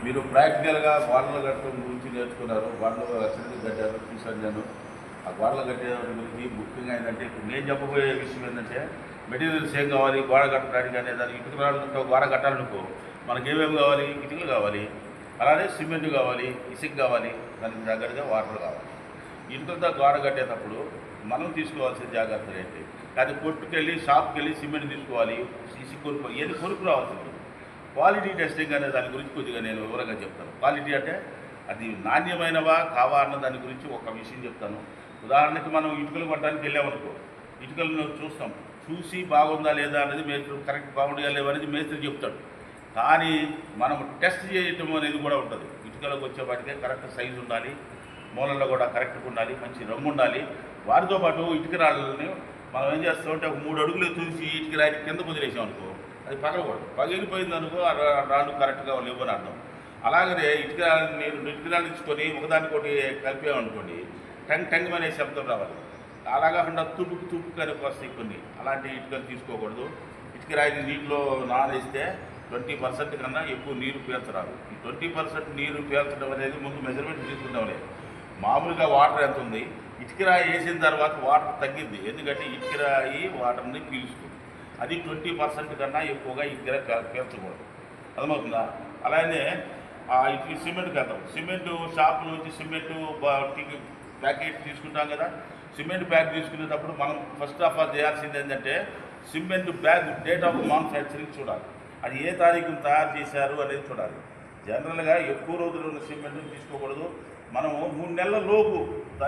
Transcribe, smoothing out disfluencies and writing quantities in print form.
మీరు ప్రాక్టికల్గా గోడలు కట్టడం గురించి నేర్చుకున్నారు. గోడలు అసలు కట్టారు చూశాను నేను. ఆ గోడలు కట్టే గురించి ముఖ్యంగా ఏంటంటే ఇప్పుడు నేను చెప్పబోయే విషయం ఏంటంటే మెటీరియల్స్ ఏం కావాలి గోడ కట్టడానికి అనే దానికి ఇటుక రాళ్ళతో గోడ కట్టాలనుకో మనకి ఏమేమి కావాలి, ఇటుకలు కావాలి, అలానే సిమెంట్ కావాలి, ఇసుక కావాలి, దానికి దగ్గరగా వాటర్ కావాలి. ఇటుకలతో గోడ కట్టేటప్పుడు మనం తీసుకోవాల్సిన జాగ్రత్తలు ఏంటి? అది కొట్టుకెళ్ళి షాప్కి వెళ్ళి సిమెంట్ తీసుకోవాలి, ఇసుక కొనుక్కోవాలి, ఏది కొనుక్కు రావాల్సింది. క్వాలిటీ టెస్టింగ్ అనే దాని గురించి కొద్దిగా నేను వివరంగా చెప్తాను. క్వాలిటీ అంటే అది నాణ్యమైనవా కావా అన్న దాని గురించి ఒక విషయం చెప్తాను. ఉదాహరణకి మనం ఇటుకలు కొట్టడానికి వెళ్ళామనుకో, ఇటుకలను చూస్తాం, చూసి బాగుందా లేదా అనేది మేస్త్రి కరెక్ట్ బాగుండగా లేవనేది మేస్త్రి చెప్తాడు. కానీ మనం టెస్ట్ చేయటం అనేది కూడా ఉంటుంది. ఇటుకలకు వచ్చేపాటికే కరెక్ట్ సైజు ఉండాలి, మూలల్లో కూడా కరెక్ట్గా ఉండాలి, మంచి రంగు ఉండాలి. వాటితో పాటు ఇటుక రాళ్ళని మనం ఏం చేస్తామంటే ఒక 3 అడుగులు చూసి ఇటుక రాయి కింద వదిలేసాం అనుకో, అది పగలకూడదు. పగిలిపోయింది అనుకో ఆ రాళ్ళు కరెక్ట్గా లేవని అర్థం. అలాగనే మీరు ఇటుక రాళ్ళు ఇచ్చుకొని ఒకదానికోటి కలిపామనుకోండి, టంగ్ టంగ్ అనే శబ్దం రావాలి. అలా కాకుండా తుడుకు తుడుకు అని వస్తాయి కొన్ని. అలాంటి ఇటుకలు తీసుకోకూడదు. ఇటుక రాయిని నీటిలో నానేస్తే 20% కన్నా ఎక్కువ నీరు పీల్చరాదు. ఈ 20% నీరు పీల్చడం అనేది ముందు మెజర్మెంట్ తీసుకుంటాం లేదు. మామూలుగా వాటర్ ఎంత ఉంది, ఇటుక రాయి వేసిన తర్వాత వాటర్ తగ్గింది. ఎందుకంటే ఇటుక రాయి వాటర్ని పీల్చుతుంది. అది 20% కన్నా ఎక్కువగా ఇటుక పీల్చకూడదు. అర్థమవుతుందా? అలానే ఇటుక సిమెంట్ కడతాం. సిమెంటు షాపు నుంచి సిమెంటు ప్యాకెట్ తీసుకుంటాం కదా. సిమెంట్ బ్యాగ్ తీసుకునేటప్పుడు మనం ఫస్ట్ ఆఫ్ ఆల్ చేయాల్సింది ఏంటంటే cement bag date of manufacturing చూడాలి. అది ఏ తారీఖును తయారు చేశారు అనేది చూడాలి. జనరల్గా ఎక్కువ రోజులు ఉన్న సిమెంట్ని తీసుకోకూడదు. మనము 3 నెలల లోపు